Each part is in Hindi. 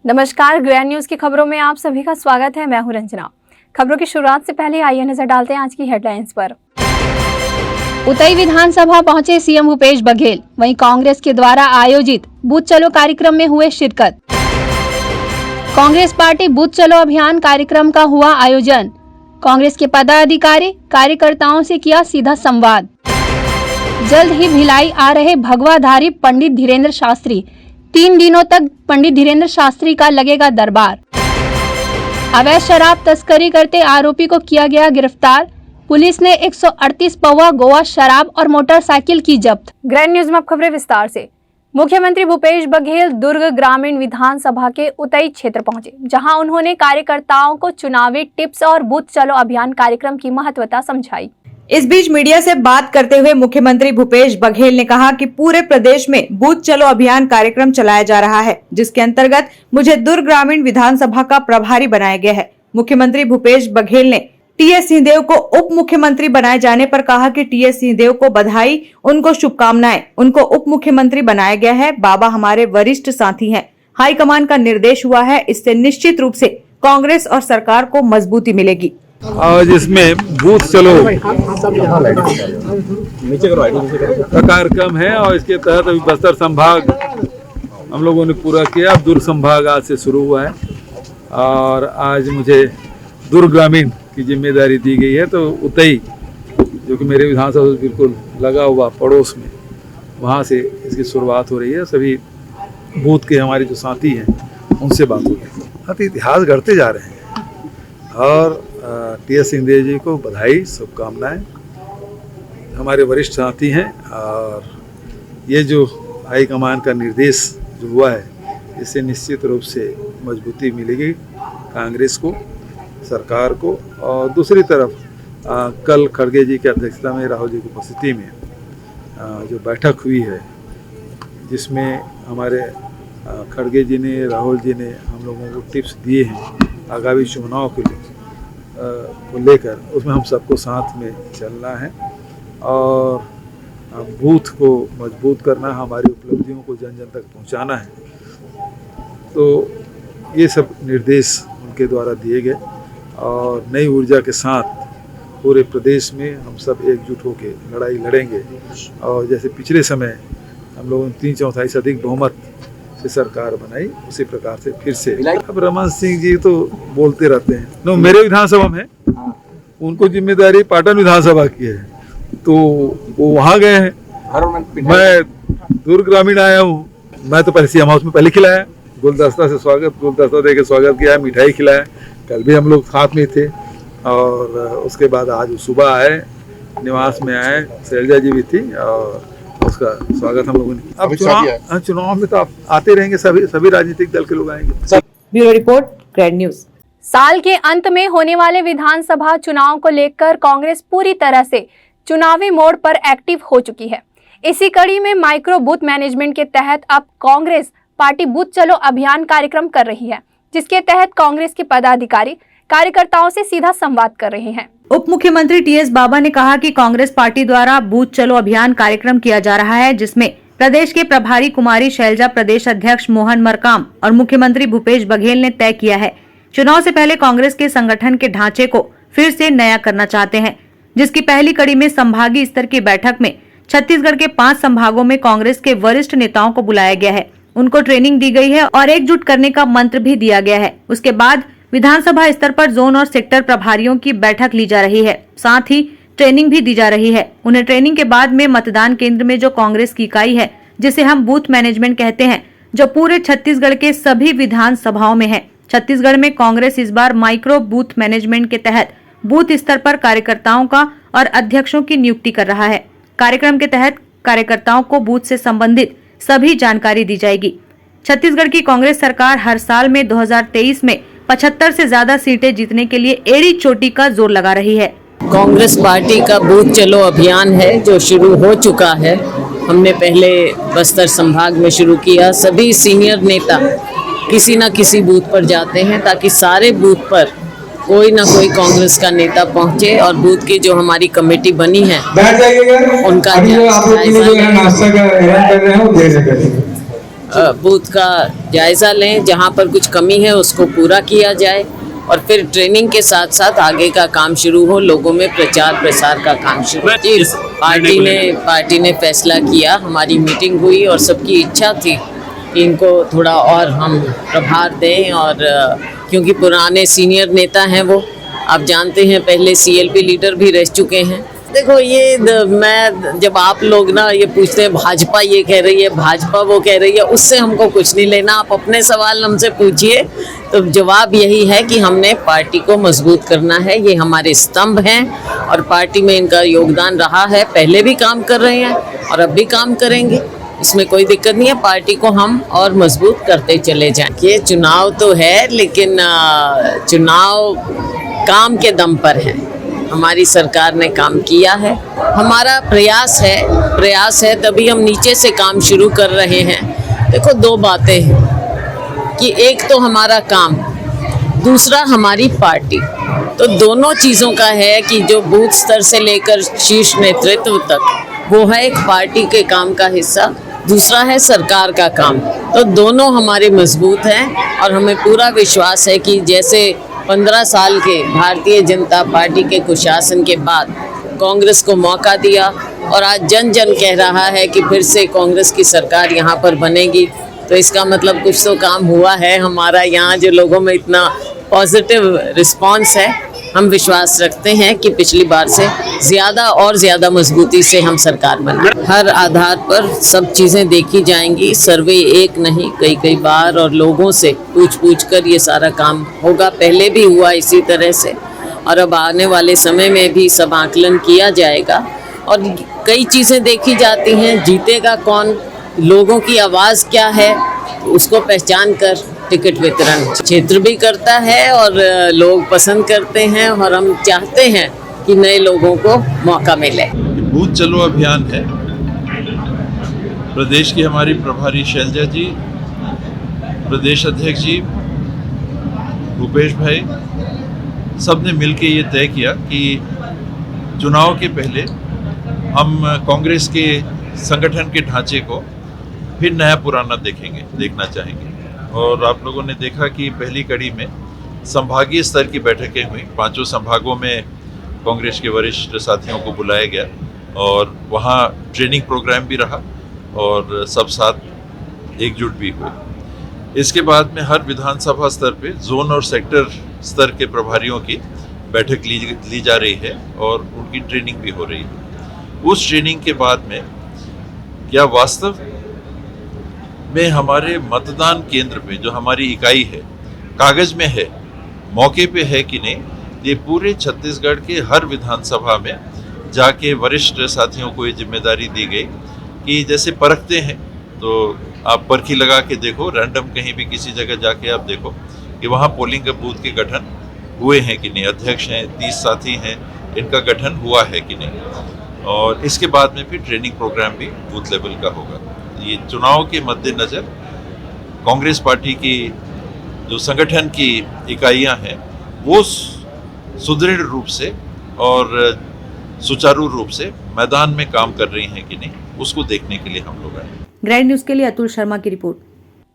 नमस्कार, ग्रैंड न्यूज की खबरों में आप सभी का स्वागत है। मैं हूं रंजना। खबरों की शुरुआत से पहले आइए नजर डालते हैं आज की हेडलाइंस पर। उतई विधानसभा पहुंचे सीएम भूपेश बघेल, वहीं कांग्रेस के द्वारा आयोजित बूथ चलो कार्यक्रम में हुए शिरकत। कांग्रेस पार्टी बूथ चलो अभियान कार्यक्रम का हुआ आयोजन। कांग्रेस के पदाधिकारी कार्यकर्ताओं से किया सीधा संवाद। जल्द ही भिलाई आ रहे भगवाधारी पंडित धीरेन्द्र शास्त्री, 3 दिनों तक पंडित धीरेन्द्र शास्त्री का लगेगा दरबार। अवैध शराब तस्करी करते आरोपी को किया गया गिरफ्तार। पुलिस ने 138 पौवा गोवा शराब और मोटरसाइकिल की जब्त। ग्रैंड न्यूज में अब खबरें विस्तार से। मुख्यमंत्री भूपेश बघेल दुर्ग ग्रामीण विधानसभा के उतई क्षेत्र पहुंचे, जहां उन्होंने कार्यकर्ताओं को चुनावी टिप्स और बूथ चलो अभियान कार्यक्रम की महत्वता समझाई। इस बीच मीडिया से बात करते हुए मुख्यमंत्री भूपेश बघेल ने कहा कि पूरे प्रदेश में बूथ चलो अभियान कार्यक्रम चलाया जा रहा है, जिसके अंतर्गत मुझे दुर्ग ग्रामीण विधानसभा का प्रभारी बनाया गया है। मुख्यमंत्री भूपेश बघेल ने टीएस सिंहदेव को उप मुख्यमंत्री बनाए जाने पर कहा कि टीएस सिंहदेव को बधाई, उनको शुभकामनाएं। उनको उप मुख्यमंत्री बनाया गया है। बाबा हमारे वरिष्ठ साथी हैं। हाईकमान का निर्देश हुआ है, इससे निश्चित रूप से कांग्रेस और सरकार को मजबूती मिलेगी। और जिसमें बूथ चलो का कार्यक्रम है और इसके तहत अभी बस्तर संभाग हम लोगों ने पूरा किया। अब दुर्ग संभाग आज से शुरू हुआ है और आज मुझे दुर्ग ग्रामीण की जिम्मेदारी दी गई है। तो उतई जो कि मेरे विधानसभा से बिल्कुल लगा हुआ पड़ोस में, वहाँ से इसकी शुरुआत हो रही है। सभी बूथ के हमारे जो साथी हैं उनसे बात हो रही है। तो इतिहास गढ़ते जा रहे हैं और टीएस सिंहदेव जी को बधाई, शुभकामनाएं। हमारे वरिष्ठ साथी हैं और ये जो हाईकमान का निर्देश जो हुआ है, इससे निश्चित रूप से मजबूती मिलेगी कांग्रेस को, सरकार को। और दूसरी तरफ कल खड़गे जी की अध्यक्षता में, राहुल जी की उपस्थिति में जो बैठक हुई है, जिसमें हमारे खड़गे जी ने, राहुल जी ने हम लोगों को टिप्स दिए हैं आगामी चुनाव के लिए को लेकर, उसमें हम सबको साथ में चलना है और बूथ को मजबूत करना, हमारी उपलब्धियों को जन जन तक पहुंचाना है। तो ये सब निर्देश उनके द्वारा दिए गए और नई ऊर्जा के साथ पूरे प्रदेश में हम सब एकजुट होकर लड़ाई लड़ेंगे। और जैसे पिछले समय हम लोगों ने 3/4 से अधिक बहुमत से सरकार बनाई, उसी प्रकार से फिर से। अब रमन सिंह जी तो बोलते रहते हैं, नो मेरे विधानसभा में उनको जिम्मेदारी पाटन विधानसभा की है, तो वो वहाँ गए हैं। मैं दुर्ग ग्रामीण आया हूँ। मैं तो पहले सीएम हाउस में पहले खिलाया, गुलदस्ता से स्वागत, गुलदस्ता दे के स्वागत किया, मिठाई खिलाया। कल भी हम लोग साथ में थे और उसके बाद आज सुबह आए, निवास में आए, शैलजा जी भी थी और उसका स्वागत हम लोगों ने किया। अब चुनाव में तो आप आते रहेंगे, सभी राजनीतिक दल के लोग आएंगे। Bureau report, grand news. साल के अंत में होने वाले विधानसभा चुनाव को लेकर कांग्रेस पूरी तरह से चुनावी मोड पर एक्टिव हो चुकी है। इसी कड़ी में माइक्रो बूथ मैनेजमेंट के तहत अब कांग्रेस पार्टी बूथ चलो अभियान कार्यक्रम कर रही है, जिसके तहत कांग्रेस के पदाधिकारी कार्यकर्ताओं से सीधा संवाद कर रहे हैं। उप मुख्यमंत्री टीएस बाबा ने कहा कि कांग्रेस पार्टी द्वारा बूथ चलो अभियान कार्यक्रम किया जा रहा है, जिसमें प्रदेश के प्रभारी कुमारी शैलजा, प्रदेश अध्यक्ष मोहन मरकाम और मुख्यमंत्री भूपेश बघेल ने तय किया है। चुनाव से पहले कांग्रेस के संगठन के ढांचे को फिर से नया करना चाहते हैं, जिसकी पहली कड़ी में संभागीय स्तर की बैठक में छत्तीसगढ़ के 5 संभागों में कांग्रेस के वरिष्ठ नेताओं को बुलाया गया है। उनको ट्रेनिंग दी गई है और एकजुट करने का मंत्र भी दिया गया है। उसके बाद विधानसभा स्तर पर जोन और सेक्टर प्रभारियों की बैठक ली जा रही है, साथ ही ट्रेनिंग भी दी जा रही है। उन्हें ट्रेनिंग के बाद में मतदान केंद्र में जो कांग्रेस की इकाई है, जिसे हम बूथ मैनेजमेंट कहते हैं, जो पूरे छत्तीसगढ़ के सभी विधानसभाओं में है। छत्तीसगढ़ में कांग्रेस इस बार माइक्रो बूथ मैनेजमेंट के तहत बूथ स्तर पर कार्यकर्ताओं का और अध्यक्षों की नियुक्ति कर रहा है। कार्यक्रम के तहत कार्यकर्ताओं को बूथ से संबंधित सभी जानकारी दी जाएगी। छत्तीसगढ़ की कांग्रेस सरकार हर साल में 2023 में 75 से ज्यादा सीटें जीतने के लिए एड़ी चोटी का जोर लगा रही है। कांग्रेस पार्टी का बूथ चलो अभियान है जो शुरू हो चुका है। हमने पहले बस्तर संभाग में शुरू किया। सभी सीनियर नेता किसी न किसी बूथ पर जाते हैं ताकि सारे बूथ पर कोई ना कोई कांग्रेस का नेता पहुंचे और बूथ की जो हमारी कमेटी बनी है उनका बूथ का जायज़ा लें, जहाँ पर कुछ कमी है उसको पूरा किया जाए और फिर ट्रेनिंग के साथ साथ आगे का काम शुरू हो, लोगों में प्रचार प्रसार का काम शुरू हो। जी, पार्टी ने फैसला किया, हमारी मीटिंग हुई और सबकी इच्छा थी कि इनको थोड़ा और हम प्रभार दें और क्योंकि पुराने सीनियर नेता हैं वो, आप जानते हैं पहले CLP लीडर भी रह चुके हैं। देखो मैं जब आप लोग ना ये पूछते हैं भाजपा ये कह रही है, भाजपा वो कह रही है, उससे हमको कुछ नहीं लेना। आप अपने सवाल हमसे पूछिए, तो जवाब यही है कि हमने पार्टी को मजबूत करना है, ये हमारे स्तंभ हैं और पार्टी में इनका योगदान रहा है, पहले भी काम कर रहे हैं और अब भी काम करेंगे, इसमें कोई दिक्कत नहीं है। पार्टी को हम और मजबूत करते चले जाएंगे। चुनाव तो है लेकिन चुनाव काम के दम पर है, हमारी सरकार ने काम किया है, हमारा प्रयास है तभी हम नीचे से काम शुरू कर रहे हैं। देखो दो बातें हैं कि एक तो हमारा काम, दूसरा हमारी पार्टी, तो दोनों चीज़ों का है कि जो बूथ स्तर से लेकर शीर्ष नेतृत्व तक वो है एक पार्टी के काम का हिस्सा, दूसरा है सरकार का काम, तो दोनों हमारे मजबूत हैं और हमें पूरा विश्वास है कि जैसे 15 साल के भारतीय जनता पार्टी के कुशासन के बाद कांग्रेस को मौका दिया और आज जन जन कह रहा है कि फिर से कांग्रेस की सरकार यहाँ पर बनेगी, तो इसका मतलब कुछ तो काम हुआ है हमारा यहाँ, जो लोगों में इतना पॉजिटिव रिस्पांस है। हम विश्वास रखते हैं कि पिछली बार से ज़्यादा और ज़्यादा मजबूती से हम सरकार बनाएं। हर आधार पर सब चीज़ें देखी जाएंगी, सर्वे एक नहीं कई बार और लोगों से पूछ कर ये सारा काम होगा। पहले भी हुआ इसी तरह से और अब आने वाले समय में भी सब आकलन किया जाएगा और कई चीज़ें देखी जाती हैं। जीतेगा कौन, लोगों की आवाज़ क्या है, उसको पहचान कर टिकट वितरण क्षेत्र भी करता है और लोग पसंद करते हैं और हम चाहते हैं कि नए लोगों को मौका मिले। बूथ चलो अभियान है, प्रदेश की हमारी प्रभारी शैलजा जी, प्रदेश अध्यक्ष जी भूपेश भाई, सब ने मिलकर ये तय किया कि चुनाव के पहले हम कांग्रेस के संगठन के ढांचे को फिर नया पुराना देखना चाहेंगे। और आप लोगों ने देखा कि पहली कड़ी में संभागीय स्तर की बैठकें हुई, 5 संभागों में कांग्रेस के वरिष्ठ साथियों को बुलाया गया और वहाँ ट्रेनिंग प्रोग्राम भी रहा और सब साथ एकजुट भी हुए। इसके बाद में हर विधानसभा स्तर पे जोन और सेक्टर स्तर के प्रभारियों की बैठक ली जा रही है और उनकी ट्रेनिंग भी हो रही है। उस ट्रेनिंग के बाद में क्या वास्तव में हमारे मतदान केंद्र पे जो हमारी इकाई है कागज में है, मौके पे है कि नहीं, ये पूरे छत्तीसगढ़ के हर विधानसभा में जाके वरिष्ठ साथियों को ये जिम्मेदारी दी गई कि जैसे परखते हैं तो आप पर्ची लगा के देखो, रैंडम कहीं भी किसी जगह जाके आप देखो कि वहाँ पोलिंग बूथ के गठन हुए हैं कि नहीं, अध्यक्ष हैं, 30 साथी हैं, इनका गठन हुआ है कि नहीं। और इसके बाद में फिर ट्रेनिंग प्रोग्राम भी बूथ लेवल का होगा। ये चुनाव के मद्देनज़र कांग्रेस पार्टी की जो संगठन की इकाइयां हैं वो सुदृढ़ रूप से और सुचारू रूप से मैदान में काम कर रही हैं कि नहीं, उसको देखने के लिए हम लोग आए। ग्रैंड न्यूज के लिए अतुल शर्मा की रिपोर्ट।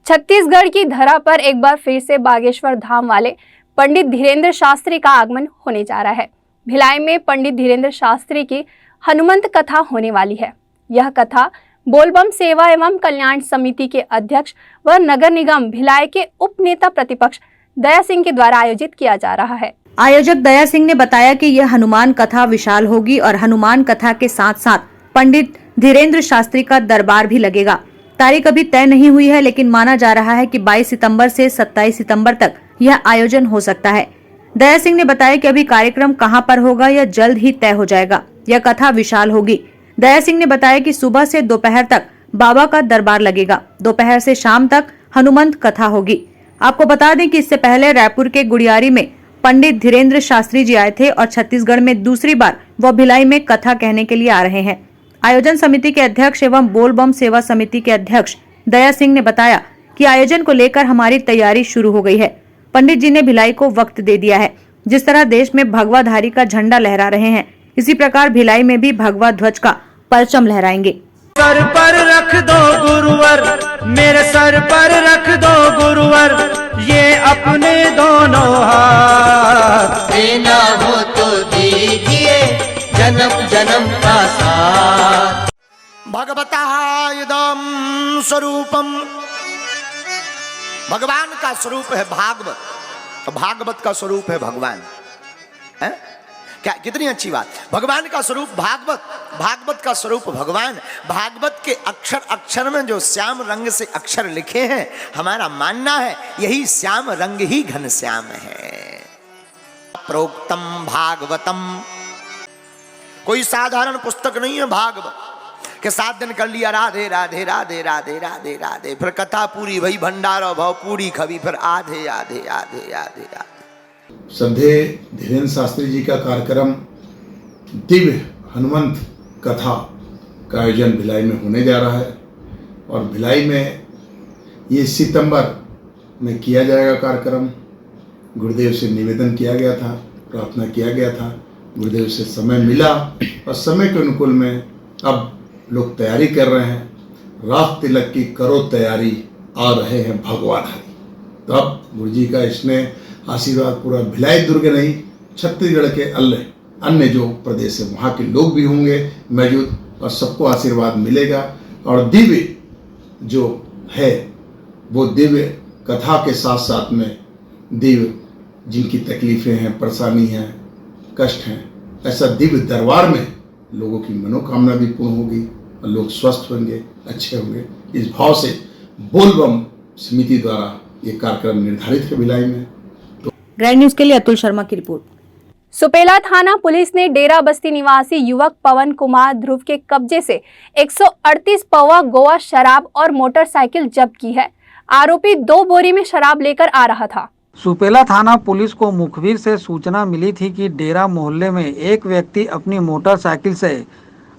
छत्तीसगढ़ की धरा पर एक बार फिर से बागेश्वर धाम वाले पंडित धीरेन्द्र शास्त्री का आगमन होने जा रहा है। भिलाई में पंडित धीरेन्द्र शास्त्री की हनुमंत कथा होने वाली है। यह कथा बोलबम सेवा एवं कल्याण समिति के अध्यक्ष व नगर निगम भिलाई के उप नेता प्रतिपक्ष दया सिंह के द्वारा आयोजित किया जा रहा है। आयोजक दया सिंह ने बताया कि यह हनुमान कथा विशाल होगी और हनुमान कथा के साथ साथ पंडित धीरेन्द्र शास्त्री का दरबार भी लगेगा। तारीख अभी तय नहीं हुई है, लेकिन माना जा रहा है कि 22 सितंबर से 27 सितंबर तक यह आयोजन हो सकता है। दया सिंह ने बताया कि अभी कार्यक्रम कहां पर होगा यह जल्द ही तय हो जाएगा। यह कथा विशाल होगी। दया सिंह ने बताया कि सुबह से दोपहर तक बाबा का दरबार लगेगा, दोपहर से शाम तक हनुमंत कथा होगी। आपको बता दें कि इससे पहले रायपुर के गुड़ियारी में पंडित धीरेन्द्र शास्त्री जी आए थे और छत्तीसगढ़ में दूसरी बार वह भिलाई में कथा कहने के लिए आ रहे हैं। आयोजन समिति के अध्यक्ष एवं बोलबम सेवा समिति के अध्यक्ष दया सिंह ने बताया कि आयोजन को लेकर हमारी तैयारी शुरू हो गई है। पंडित जी ने भिलाई को वक्त दे दिया है। जिस तरह देश में भगवाधारी का झंडा लहरा रहे हैं, इसी प्रकार भिलाई में भी भगवा ध्वज का परचम लहराएंगे। सर पर रख दो गुरुवर, मेरे सर पर रख दो गुरुवर, ये अपने दोनों हाथ। देना हो तो दीजिए जन्म जन्म का साथ। भगवता इदं स्वरूपम, भगवान का स्वरूप है भागवत, तो भागवत का स्वरूप है भगवान है? क्या कितनी अच्छी बात। भगवान का स्वरूप भागवत, भागवत का स्वरूप भगवान। भागवत के अक्षर अक्षर में जो श्याम रंग से अक्षर लिखे हैं, हमारा मानना है यही श्याम रंग ही घन श्याम है। प्रोक्तम भागवतम, कोई साधारण पुस्तक नहीं है भागवत के 7 दिन कर लिया राधे राधे राधे राधे राधे राधे, फिर कथा पूरी भई भंडारा भाव पूरी खबी, फिर आधे आधे आधे आधे आधे। श्रद्धेय धीरेन्द्र शास्त्री जी का कार्यक्रम दिव्य हनुमंत कथा का आयोजन भिलाई में होने जा रहा है और भिलाई में ये सितंबर में किया जाएगा कार्यक्रम। गुरुदेव से निवेदन किया गया था, प्रार्थना किया गया था, गुरुदेव से समय मिला और समय के अनुकूल में अब लोग तैयारी कर रहे हैं। राख तिलक की करो तैयारी, आ रहे हैं भगवान हरि। तो अब गुरु जी का इसने आशीर्वाद पूरा भिलाई दुर्ग नहीं, छत्तीसगढ़ के अन्य जो प्रदेश है वहाँ के लोग भी होंगे मौजूद और सबको आशीर्वाद मिलेगा। और दिव्य जो है वो दिव्य कथा के साथ साथ में दिव्य जिनकी तकलीफ़ें हैं, परेशानी हैं, कष्ट हैं, ऐसा दिव्य दरबार में लोगों की मनोकामना भी पूर्ण होगी और लोग स्वस्थ होंगे, अच्छे होंगे। इस भाव से बोलबम समिति द्वारा ये कार्यक्रम निर्धारित है भिलाई में। ग्रैंड न्यूज के लिए अतुल शर्मा की रिपोर्ट। सुपेला थाना पुलिस ने डेरा बस्ती निवासी युवक पवन कुमार ध्रुव के कब्जे से 138 पौवा गोवा शराब और मोटरसाइकिल जब्त की है। आरोपी 2 बोरी में शराब लेकर आ रहा था। सुपेला थाना पुलिस को मुखबिर से सूचना मिली थी कि डेरा मोहल्ले में एक व्यक्ति अपनी मोटरसाइकिल से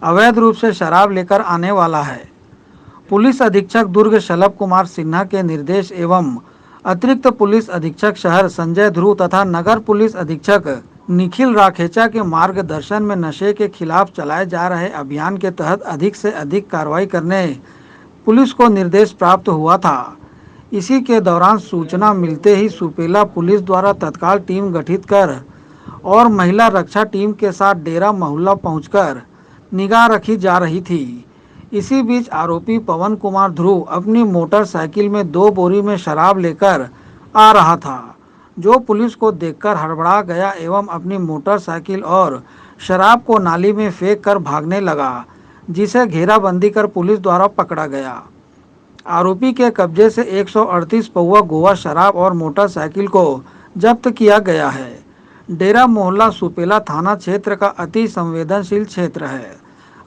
अवैध रूप से शराब लेकर आने वाला है। पुलिस अधीक्षक दुर्ग शलभ कुमार सिन्हा के निर्देश एवं अतिरिक्त पुलिस अधीक्षक शहर संजय ध्रुव तथा नगर पुलिस अधीक्षक निखिल राखेचा के मार्गदर्शन में नशे के खिलाफ चलाए जा रहे अभियान के तहत अधिक से अधिक कार्रवाई करने पुलिस को निर्देश प्राप्त हुआ था। इसी के दौरान सूचना मिलते ही सुपेला पुलिस द्वारा तत्काल टीम गठित कर और महिला रक्षा टीम के साथ डेरा मोहल्ला पहुंचकर निगाह रखी जा रही थी। इसी बीच आरोपी पवन कुमार ध्रुव अपनी मोटरसाइकिल में 2 बोरी में शराब लेकर आ रहा था, जो पुलिस को देखकर हड़बड़ा गया एवं अपनी मोटरसाइकिल और शराब को नाली में फेंक कर भागने लगा, जिसे घेराबंदी कर पुलिस द्वारा पकड़ा गया। आरोपी के कब्जे से 138 पौवा गोवा शराब और मोटरसाइकिल को जब्त किया गया है। डेरा मोहल्ला सुपेला थाना क्षेत्र का अति संवेदनशील क्षेत्र है।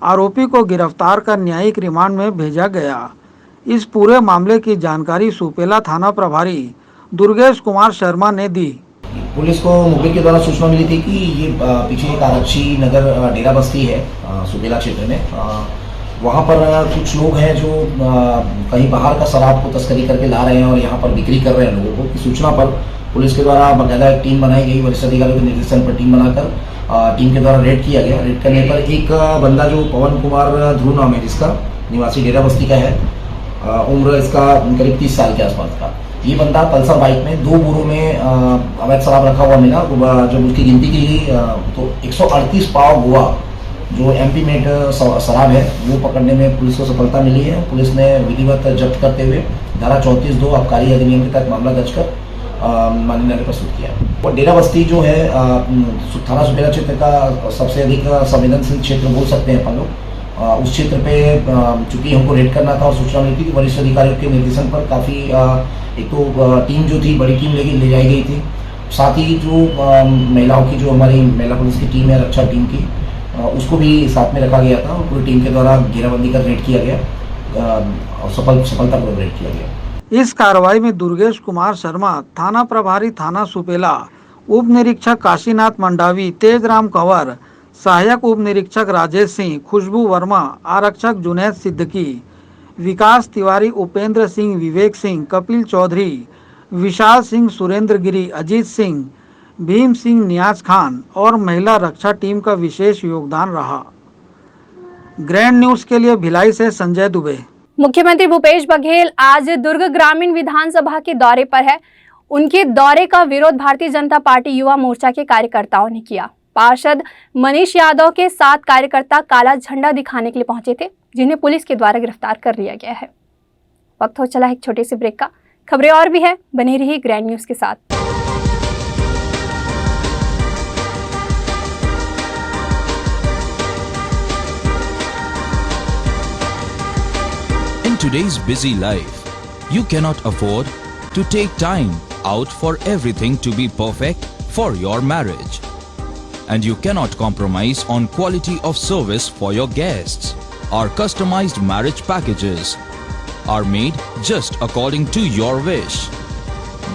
आरोपी को गिरफ्तार कर न्यायिक रिमांड में भेजा गया। इस पूरे मामले की जानकारी सुपेला थाना प्रभारी दुर्गेश कुमार शर्मा ने दी। पुलिस को मुखबिर के द्वारा सूचना मिली थी कि ये पीछे एक आरक्षी नगर डेरा बस्ती है सुपेला क्षेत्र में, वहाँ पर कुछ लोग हैं जो कहीं बाहर का शराब को तस्करी करके ला रहे हैं और यहाँ पर बिक्री कर रहे हैं लोगों को। की सूचना पर पुलिस के द्वारा बाकायदा एक टीम बनाई गई, वरिष्ठ अधिकारियों के निर्देशन पर टीम बनाकर टीम के द्वारा रेड किया गया। रेड करने पर एक बंदा जो पवन कुमार ध्रुव नाम है, जिसका निवासी डेरा बस्ती का है, उम्र इसका करीब 30 साल के आसपास का, ये बंदा पल्सर बाइक में 2 बोरों में अवैध शराब रखा हुआ मिला। जब उसकी गिनती की गई तो 138 पाव गोवा जो एमपी मेड शराब है वो पकड़ने में पुलिस को सफलता मिली है। पुलिस ने विधिवत जब्त करते हुए धारा 34(2) आबकारी अधिनियम के तहत मामला दर्ज कर माननीय न्यायालय प्रस्तुत किया। और डेरा बस्ती जो है थाना सुपेला क्षेत्र का सबसे अधिक संवेदनशील क्षेत्र बोल सकते हैं अपन लोग। उस क्षेत्र पे चूंकि हमको रेड करना था और सूचना मिली थी कि वरिष्ठ अधिकारियों के निर्देशन पर काफ़ी एक तो टीम जो थी बड़ी टीम ले जाई गई थी, साथ ही जो महिलाओं की जो हमारी महिला पुलिस की टीम है रक्षा टीम की, उसको भी साथ में रखा गया था और पूरी टीम के द्वारा घेराबंदी कर रेड किया गया और सफलतापूर्वक रेड किया गया। इस कार्रवाई में दुर्गेश कुमार शर्मा, थाना प्रभारी थाना सुपेला, उप निरीक्षक काशीनाथ मंडावी, तेजराम कंवर, सहायक उप निरीक्षक राजेश सिंह, खुशबू वर्मा, आरक्षक जुनैद सिद्दीकी, विकास तिवारी, उपेंद्र सिंह, विवेक सिंह, कपिल चौधरी, विशाल सिंह, सुरेंद्र गिरी, अजीत सिंह, भीम सिंह, नियाज खान और महिला रक्षा टीम का विशेष योगदान रहा। ग्रैंड न्यूज के लिए भिलाई से संजय दुबे। मुख्यमंत्री भूपेश बघेल आज दुर्ग ग्रामीण विधानसभा के दौरे पर है। उनके दौरे का विरोध भारतीय जनता पार्टी युवा मोर्चा के कार्यकर्ताओं ने किया। पार्षद मनीष यादव के साथ कार्यकर्ता काला झंडा दिखाने के लिए पहुंचे थे, जिन्हें पुलिस के द्वारा गिरफ्तार कर लिया गया है। वक्त हो चला एक छोटे से ब्रेक का। खबरें और भी है, बने रहिए ग्रैंड न्यूज के साथ। In today's busy life, you cannot afford to take time out for everything to be perfect for your marriage. And you cannot compromise on quality of service for your guests. Our customized marriage packages are made just according to your wish.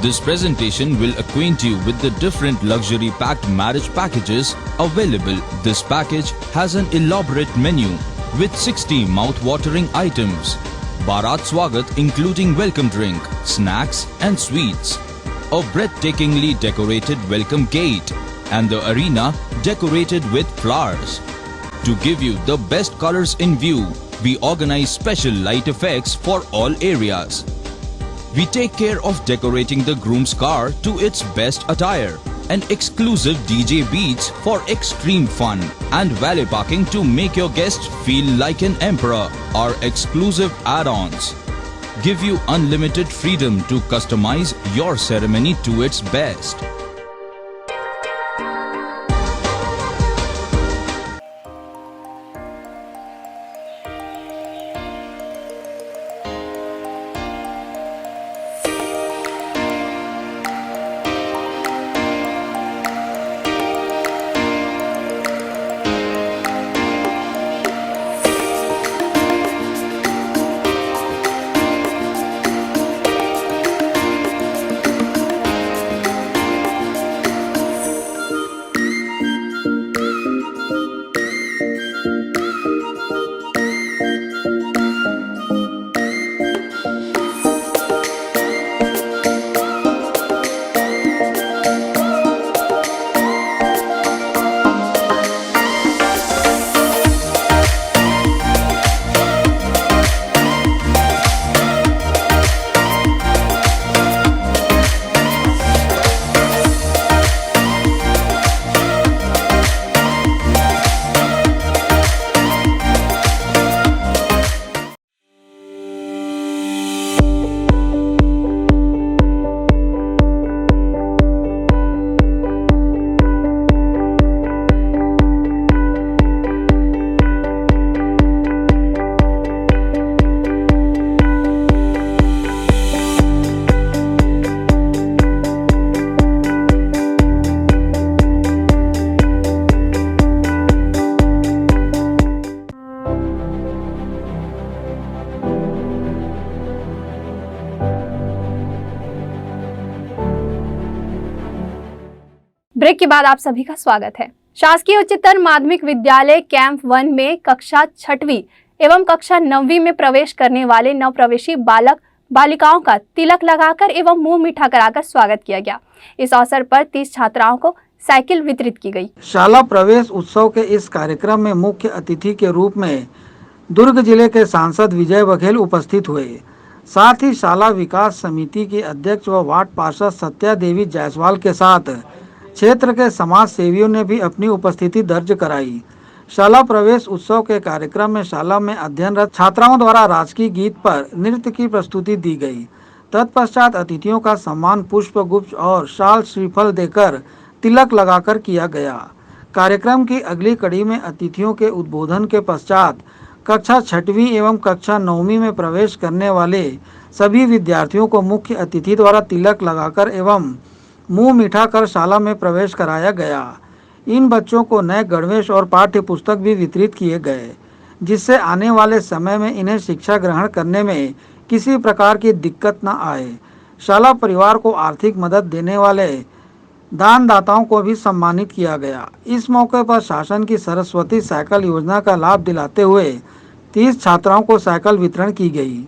This presentation will acquaint you with the different luxury packed marriage packages available. This package has an elaborate menu with 60 mouth-watering items. Bharat Swagat including welcome drink, snacks and sweets. A breathtakingly decorated welcome gate and the arena decorated with flowers. To give you the best colors in view, we organize special light effects for all areas. We take care of decorating the groom's car to its best attire and exclusive DJ beats for extreme fun and valet parking to make your guests feel like an emperor. Our exclusive add-ons give you unlimited freedom to customize your ceremony to its best. Break के बाद आप सभी का स्वागत है। शासकीय उच्चतर माध्यमिक विद्यालय कैंप 1 में कक्षा 6वीं एवं कक्षा 9वीं में प्रवेश करने वाले नवप्रवेशी बालक बालिकाओं का तिलक लगाकर एवं मुंह मीठा कराकर स्वागत किया गया। इस अवसर पर 30 छात्राओं को साइकिल वितरित की गई। शाला प्रवेश उत्सव के इस कार्यक्रम में मुख्य अतिथि के रूप में दुर्ग जिले के सांसद विजय बघेल उपस्थित हुए। साथ ही शाला विकास समिति की अध्यक्ष व वार्ड पार्षद सत्या देवी जायसवाल के साथ क्षेत्र के समाज सेवियों ने भी अपनी उपस्थिति दर्ज कराई। शाला प्रवेश उत्सव के कार्यक्रम में शाला में अध्ययनरत छात्राओं द्वारा राजकीय गीत पर नृत्य की प्रस्तुति दी गई। तत्पश्चात अतिथियों का सम्मान पुष्प गुच्छ और शाल श्रीफल देकर तिलक लगाकर किया गया। कार्यक्रम की अगली कड़ी में अतिथियों के उद्बोधन के पश्चात कक्षा 6वीं एवं कक्षा 9वीं में प्रवेश करने वाले सभी विद्यार्थियों को मुख्य अतिथि द्वारा तिलक लगाकर एवं मुंह मीठा कर शाला में प्रवेश कराया गया। इन बच्चों को नए गणवेश और पाठ्य पुस्तक भी वितरित किए गए, जिससे आने वाले समय में इन्हें शिक्षा ग्रहण करने में किसी प्रकार की दिक्कत न आए। शाला परिवार को आर्थिक मदद देने वाले दानदाताओं को भी सम्मानित किया गया। इस मौके पर शासन की सरस्वती साइकिल योजना का लाभ दिलाते हुए 30 छात्राओं को साइकिल वितरण की गई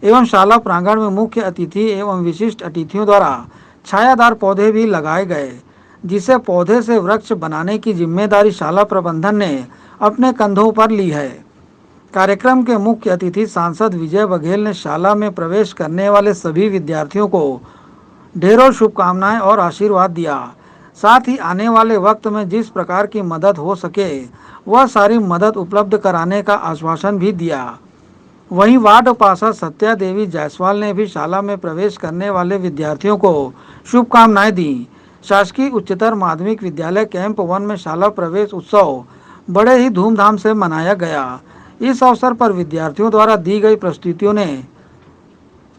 एवं शाला प्रांगण में मुख्य अतिथि एवं विशिष्ट अतिथियों द्वारा छायादार पौधे भी लगाए गए, जिसे पौधे से वृक्ष बनाने की जिम्मेदारी शाला प्रबंधन ने अपने कंधों पर ली है। कार्यक्रम के मुख्य अतिथि सांसद विजय बघेल ने शाला में प्रवेश करने वाले सभी विद्यार्थियों को ढेरों शुभकामनाएं और आशीर्वाद दिया। साथ ही आने वाले वक्त में जिस प्रकार की मदद हो सके वह सारी मदद उपलब्ध कराने का आश्वासन भी दिया। वहीं वार्ड पार्षद सत्या देवी जायसवाल ने भी शाला में प्रवेश करने वाले विद्यार्थियों को शुभकामनाएं दी। शासकीय उच्चतर माध्यमिक विद्यालय कैंप 1 में शाला प्रवेश उत्सव बड़े ही धूमधाम से मनाया गया। इस अवसर पर विद्यार्थियों द्वारा दी गई प्रस्तुतियों ने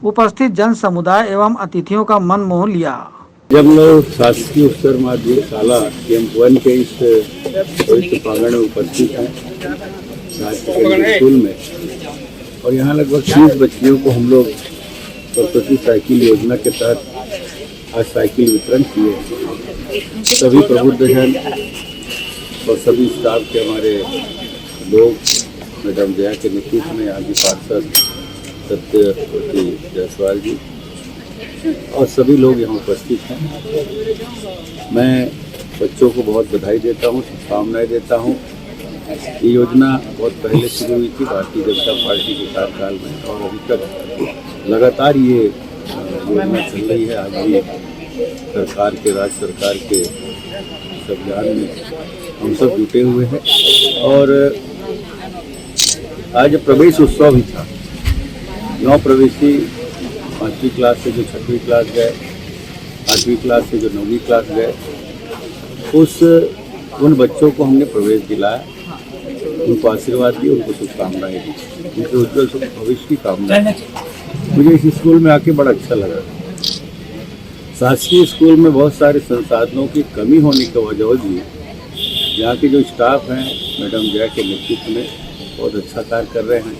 उपस्थित जन समुदाय एवं अतिथियों का मन मोह लिया। जब लोग शासकीय उच्चतर माध्यमिक शाला कैंप 1 के इस पवित्र प्रांगण में उपस्थित हैं शासकीय स्कूल में, और यहाँ लगभग 30 बच्चियों को हम लोग सरस्वती साइकिल योजना के तहत आज साइकिल वितरण किए। सभी प्रबुद्धजन और सभी स्टाफ के हमारे लोग, मैडम जया के नेतृत्व में यहाँ की पार्षद सत्यवती जायसवाल जी और सभी लोग यहाँ उपस्थित हैं। मैं बच्चों को बहुत बधाई देता हूँ, शुभकामनाएं देता हूँ। ये योजना बहुत पहले शुरू हुई थी भारतीय जनता पार्टी के कार्यकाल में, और अभी तक लगातार ये योजना चल रही है। आज भी सरकार के, राज्य सरकार के इस अभियान में हम सब जुटे हुए हैं। और आज प्रवेश उत्सव भी था। 9 प्रवेशी 5वीं क्लास से जो 6वीं क्लास गए, 8वीं क्लास से जो 9वीं क्लास गए, उन बच्चों को हमने प्रवेश दिलाया, उनको आशीर्वाद दिए, उनको शुभकामनाएं दी, उनके उज्जवल भविष्य की कामना। मुझे इस स्कूल में आके बड़ा अच्छा लगा। शासकीय स्कूल में बहुत सारे संसाधनों की कमी होने के वजह भी यहाँ के जो स्टाफ हैं मैडम जया के नेतृत्व में बहुत अच्छा कार्य कर रहे हैं।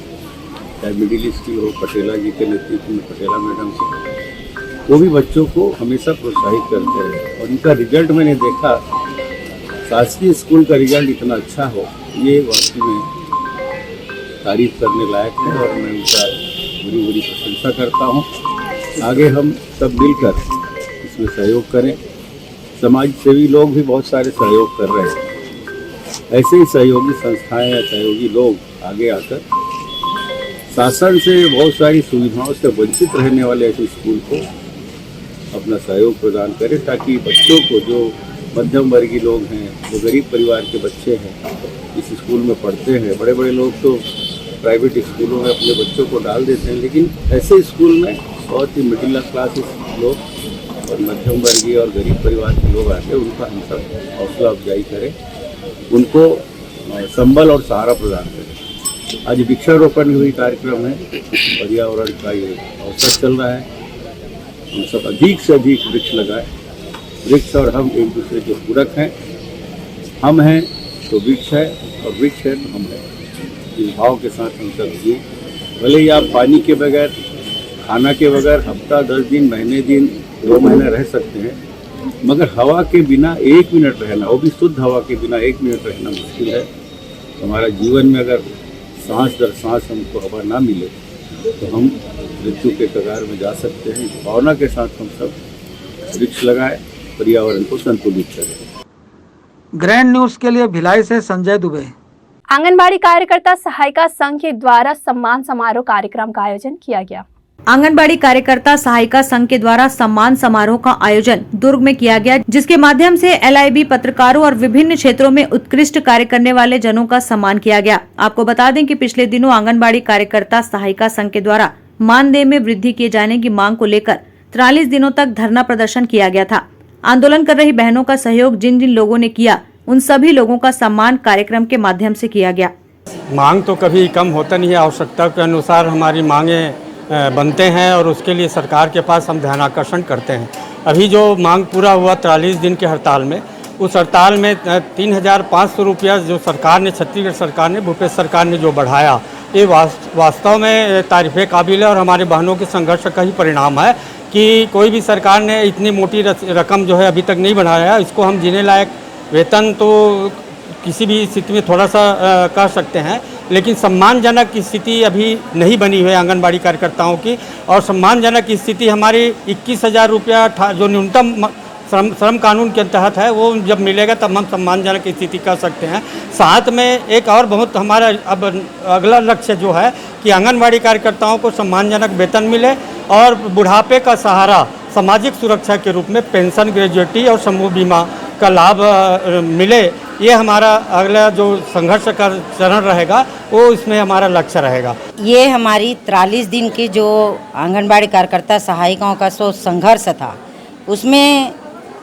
चाहे मिडिल स्कूल हो, पटेला जी के नेतृत्व में पटेला मैडम से, वो भी बच्चों को हमेशा प्रोत्साहित करते हैं। और इनका रिजल्ट मैंने देखा, शासकीय स्कूल का रिजल्ट इतना अच्छा हो, ये वाकई में तारीफ करने लायक है और मैं उनका बुरी बुरी प्रशंसा करता हूँ। आगे हम सब मिलकर इसमें सहयोग करें। समाज सेवी लोग भी बहुत सारे सहयोग कर रहे हैं। ऐसे ही सहयोगी संस्थाएं या सहयोगी लोग आगे आकर शासन से बहुत सारी सुविधाओं से वंचित रहने वाले ऐसे स्कूल को अपना सहयोग प्रदान करें, ताकि बच्चों को, जो मध्यम वर्गीय लोग हैं, जो गरीब परिवार के बच्चे हैं, इस स्कूल में पढ़ते हैं। बड़े बड़े लोग तो प्राइवेट स्कूलों में अपने बच्चों को डाल देते हैं, लेकिन ऐसे स्कूल में बहुत ही मिडिल क्लास लोग और मध्यम वर्गीय और गरीब परिवार के लोग आते हैं, उनका हम सब हौसला अफजाई करें, उनको संबल और सहारा प्रदान करें। आज वृक्षारोपण भी कार्यक्रम है, पर्यावरण का ये अवसर चल रहा है। हम सब अधिक से अधिक वृक्ष लगाएं। वृक्ष और हम एक दूसरे के पूरक हैं। हम हैं तो वृक्ष है, और वृक्ष है तो हम हैं। इस भाव के साथ हम सब जिए। भले ही आप पानी के बगैर, खाना के बगैर हफ्ता, 10 दिन, महीने दिन, 2 महीने रह सकते हैं, मगर हवा के बिना 1 मिनट रहना, वो भी शुद्ध हवा के बिना 1 मिनट रहना मुश्किल है। हमारा जीवन में अगर सांस दर सांस हमको हवा ना मिले तो हम मृत्यु के कगार में जा सकते हैं। इस भावना के साथ हम सब वृक्ष लगाएं, पर्यावरण को संतुलित करें। ग्रैंड न्यूज के लिए भिलाई से संजय दुबे। आंगनबाड़ी कार्यकर्ता सहायिका संघ के द्वारा सम्मान समारोह कार्यक्रम का आयोजन किया गया। आंगनबाड़ी कार्यकर्ता सहायिका संघ के द्वारा सम्मान समारोह का आयोजन दुर्ग में किया गया, जिसके माध्यम से LIB पत्रकारों और विभिन्न क्षेत्रों में उत्कृष्ट कार्य करने वाले जनों का सम्मान किया गया। आपको बता दें कि पिछले दिनों आंगनबाड़ी कार्यकर्ता सहायिका संघ के द्वारा मानदेय में वृद्धि किए जाने की मांग को लेकर 43 दिनों तक धरना प्रदर्शन किया गया था। आंदोलन कर रही बहनों का सहयोग जिन जिन लोगों ने किया, उन सभी लोगों का सम्मान कार्यक्रम के माध्यम से किया गया। मांग तो कभी कम होता नहीं है, आवश्यकता के अनुसार हमारी मांगे बनते हैं और उसके लिए सरकार के पास हम ध्यानाकर्षण करते हैं। अभी जो मांग पूरा हुआ 43 दिन के हड़ताल में, उस हड़ताल में 3500 रुपया जो सरकार ने, छत्तीसगढ़ सरकार ने, भूपेश सरकार ने जो बढ़ाया, ये वास्तव में तारीफ़े काबिल है और हमारे बहनों के संघर्ष का ही परिणाम है कि कोई भी सरकार ने इतनी मोटी रकम जो है अभी तक नहीं बढ़ाया। इसको हम जीने लायक वेतन तो किसी भी स्थिति में थोड़ा सा कह सकते हैं, लेकिन सम्मानजनक स्थिति अभी नहीं बनी हुई आंगनबाड़ी कार्यकर्ताओं की। और सम्मानजनक स्थिति हमारी 21,000 रुपया जो न्यूनतम श्रम कानून के तहत है, वो जब मिलेगा तब हम सम्मानजनक स्थिति कर सकते हैं। साथ में एक और बहुत हमारा अब अगला लक्ष्य जो है कि आंगनबाड़ी कार्यकर्ताओं को सम्मानजनक वेतन मिले और बुढ़ापे का सहारा सामाजिक सुरक्षा के रूप में पेंशन, ग्रेजुएटी और समूह बीमा का लाभ मिले। ये हमारा अगला जो संघर्ष का चरण रहेगा वो इसमें हमारा लक्ष्य रहेगा। ये हमारी 43 दिन की जो आंगनबाड़ी कार्यकर्ता सहायिकाओं का जो संघर्ष था, उसमें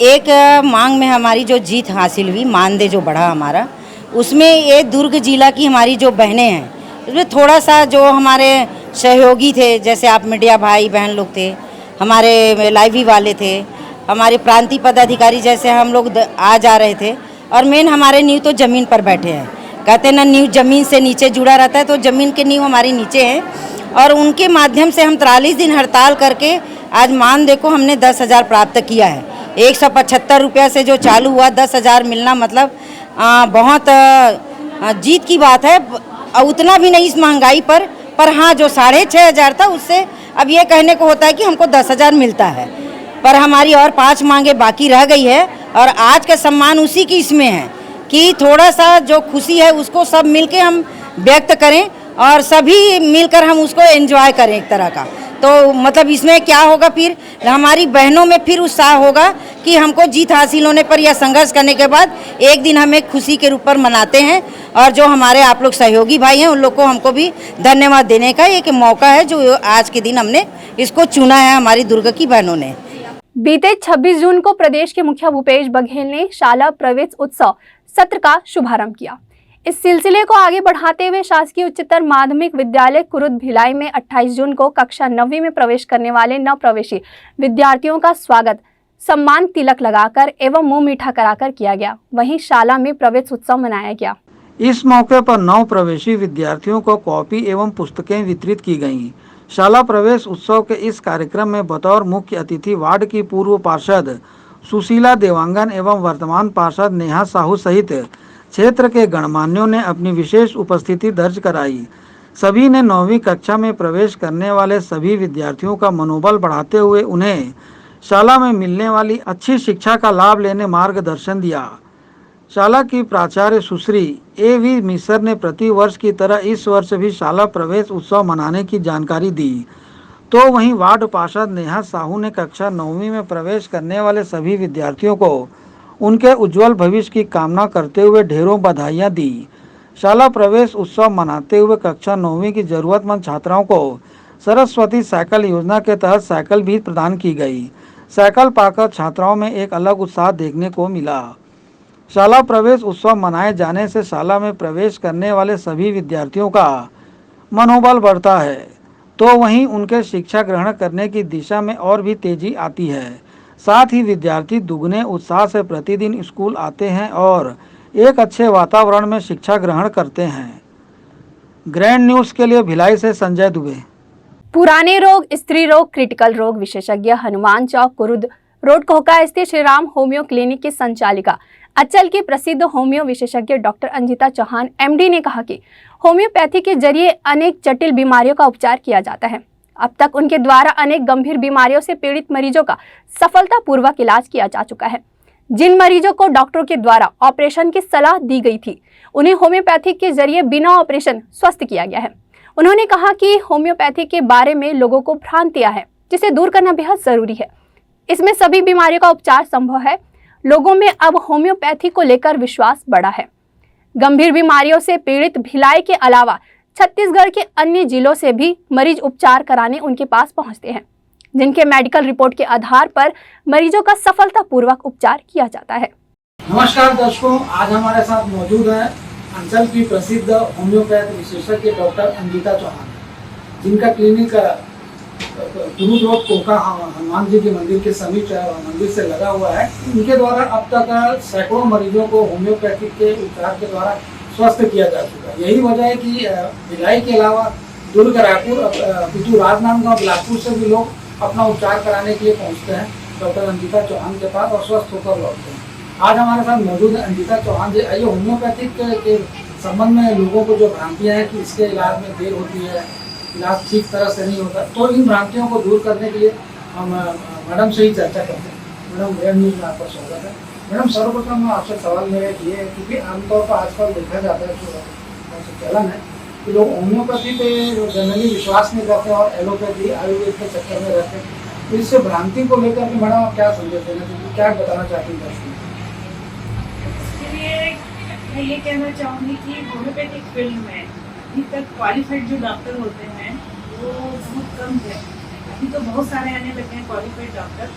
एक मांग में हमारी जो जीत हासिल हुई, मानदेय जो बढ़ा हमारा, उसमें ये दुर्ग जिला की हमारी जो बहनें हैं, उसमें थोड़ा सा जो हमारे सहयोगी थे, जैसे आप मीडिया भाई बहन लोग थे, हमारे लाइवी वाले थे, हमारे प्रांतीय पदाधिकारी जैसे हम लोग आ जा रहे थे। और मेन हमारे नींव तो ज़मीन पर बैठे हैं, कहते हैं ना नींव ज़मीन से नीचे जुड़ा रहता है, तो ज़मीन के नींव हमारी नीचे है। और उनके माध्यम से हम 43 दिन हड़ताल करके आज मानदेय को हमने 10,000 प्राप्त किया है। 175 रुपया से जो चालू हुआ 10,000 मिलना मतलब बहुत जीत की बात है। उतना भी नहीं इस महंगाई पर हाँ, जो 6,500 था उससे अब ये कहने को होता है कि हमको 10,000 मिलता है, पर हमारी और 5 मांगे बाकी रह गई है। और आज का सम्मान उसी की इसमें है कि थोड़ा सा जो खुशी है उसको सब मिलके हम व्यक्त करें और सभी मिलकर हम उसको एंजॉय करें एक तरह का। तो मतलब इसमें क्या होगा, फिर हमारी बहनों में फिर उत्साह होगा कि हमको जीत हासिल होने पर या संघर्ष करने के बाद एक दिन हम एक खुशी के रूप पर मनाते हैं। और जो हमारे आप लोग सहयोगी भाई हैं उन लोग को हमको भी धन्यवाद देने का एक मौका है जो आज के दिन हमने इसको चुना है हमारी दुर्ग की बहनों ने। बीते 26 जून को प्रदेश के मुखिया भूपेश बघेल ने शाला प्रवेश उत्सव सत्र का शुभारंभ किया। इस सिलसिले को आगे बढ़ाते हुए शासकीय उच्चतर माध्यमिक विद्यालय कुरुद भिलाई में 28 जून को कक्षा 9वीं में प्रवेश करने वाले नव प्रवेशी विद्यार्थियों का स्वागत सम्मान तिलक लगाकर एवं मुंह मीठा कराकर किया गया। वहीं शाला में प्रवेश उत्सव मनाया गया। इस मौके पर नव प्रवेशी विद्यार्थियों को कॉपी एवं पुस्तकें वितरित की गईं। शाला प्रवेश उत्सव के इस कार्यक्रम में बतौर मुख्य अतिथि वार्ड की पूर्व पार्षद सुशीला देवांगन एवं वर्तमान पार्षद नेहा साहू सहित क्षेत्र के गणमान्यों ने अपनी विशेष उपस्थिति दर्ज कराई। सभी ने 9वीं कक्षा में प्रवेश करने वाले सभी विद्यार्थियों का मनोबल बढ़ाते हुए उन्हें शाला में मिलने वाली अच्छी शिक्षा का लाभ लेने मार्गदर्शन दिया। शाला की प्राचार्य सुश्री A.V. मिसर ने प्रति वर्ष की तरह इस वर्ष भी शाला प्रवेश उत्सव मनाने की जानकारी दी। तो वहीं वार्ड पार्षद नेहा साहू ने कक्षा 9वीं में प्रवेश करने वाले सभी विद्यार्थियों को उनके उज्जवल भविष्य की कामना करते हुए ढेरों बधाइयां दी। शाला प्रवेश उत्सव मनाते हुए कक्षा 9वीं की जरूरतमंद छात्राओं को सरस्वती साइकिल योजना के तहत साइकिल भी प्रदान की गई। साइकिल पाकर छात्राओं में एक अलग उत्साह देखने को मिला। शाला प्रवेश उत्सव मनाए जाने से शाला में प्रवेश करने वाले सभी विद्यार्थियों का मनोबल बढ़ता है, तो वहीं उनके शिक्षा ग्रहण करने की दिशा में और भी तेजी आती है। साथ ही विद्यार्थी दुगने उत्साह से प्रतिदिन स्कूल आते हैं और एक अच्छे वातावरण में शिक्षा ग्रहण करते हैं। ग्रैंड न्यूज़ के लिए भिलाई से संजय दुबे। पुराने रोग, स्त्री रोग, क्रिटिकल रोग विशेषज्ञ हनुमान चौक कुरुद रोड कोहका स्थित श्री राम होम्यो क्लिनिक की संचालिका अचल की प्रसिद्ध होम्यो विशेषज्ञ डॉक्टर अंजिता चौहान MD ने कहा कि होम्योपैथी के जरिए अनेक जटिल बीमारियों का उपचार किया जाता है। अब तक उनके द्वारा अनेक गंभीर बीमारियों से पीड़ित मरीजों का सफलतापूर्वक इलाज किया जा चुका है। जिन मरीजों को डॉक्टरों के द्वारा ऑपरेशन की सलाह दी गई थी, उन्हें होम्योपैथी के जरिए बिना ऑपरेशन स्वस्थ किया गया है। उन्होंने कहा कि होम्योपैथी के बारे में लोगों को भ्रांतियां हैं, जिसे दूर करना बेहद जरूरी है। इसमें सभी बीमारियों का उपचार संभव है। लोगों में अब होम्योपैथी को लेकर विश्वास बढ़ा है। गंभीर बीमारियों से पीड़ित भिलाई के अलावा छत्तीसगढ़ के अन्य जिलों से भी मरीज उपचार कराने उनके पास पहुंचते हैं, जिनके मेडिकल रिपोर्ट के आधार पर मरीजों का सफलतापूर्वक उपचार किया जाता है। नमस्कार दर्शकों, आज हमारे साथ मौजूद है अंचल की प्रसिद्ध होम्योपैथ विशेषज्ञ डॉक्टर अंजिता चौहान, जिनका क्लिनिक कुरुद रोड कोका हनुमान जी के मंदिर के समीप मंदिर से लगा हुआ है। इनके द्वारा अब तक सैकड़ों मरीजों को होम्योपैथिक के उपचार के द्वारा स्वस्थ किया जा चुका है। यही वजह है कि भिलाई के अलावा दुर्ग, रायपुर, पितू, राजनांदगांव, बिलासपुर से भी लोग अपना उपचार कराने के लिए पहुंचते हैं डॉक्टर अंजिता चौहान के पास और स्वस्थ होकर लौटते हैं। आज हमारे साथ मौजूद है अंजिता चौहान जी। आइए, होम्योपैथिक के संबंध में लोगों को जो भ्रांतियाँ हैं कि इसके इलाज में देर होती है, इलाज ठीक तरह से नहीं होता, तो इन भ्रांतियों को दूर करने के लिए हम मैडम से ही चर्चा करते हैं। मैडम रेड न्यूज़ में आपका स्वागत है। मैडम सर्वप्रथम आपसे सवाल मेरा ये है, क्योंकि आमतौर पर आजकल देखा जाता है जो चलन है कि लोग होम्योपैथी पे जनरली विश्वास नहीं करते और एलोपैथी आयुर्वेद के चक्कर में रहते हैं, तो इससे भ्रांति को लेकर के मैडम आप क्या संदेश देना चाहिए, क्या बताना चाहती हैं दर्शकों इसके लिए मैं ये कहना चाहूँगी कि होम्योपैथिक फील्ड में अभी तक क्वालिफाइड जो डॉक्टर होते हैं वो बहुत कम है। अभी तो बहुत सारे आने लगे हैं क्वालिफाइड डॉक्टर,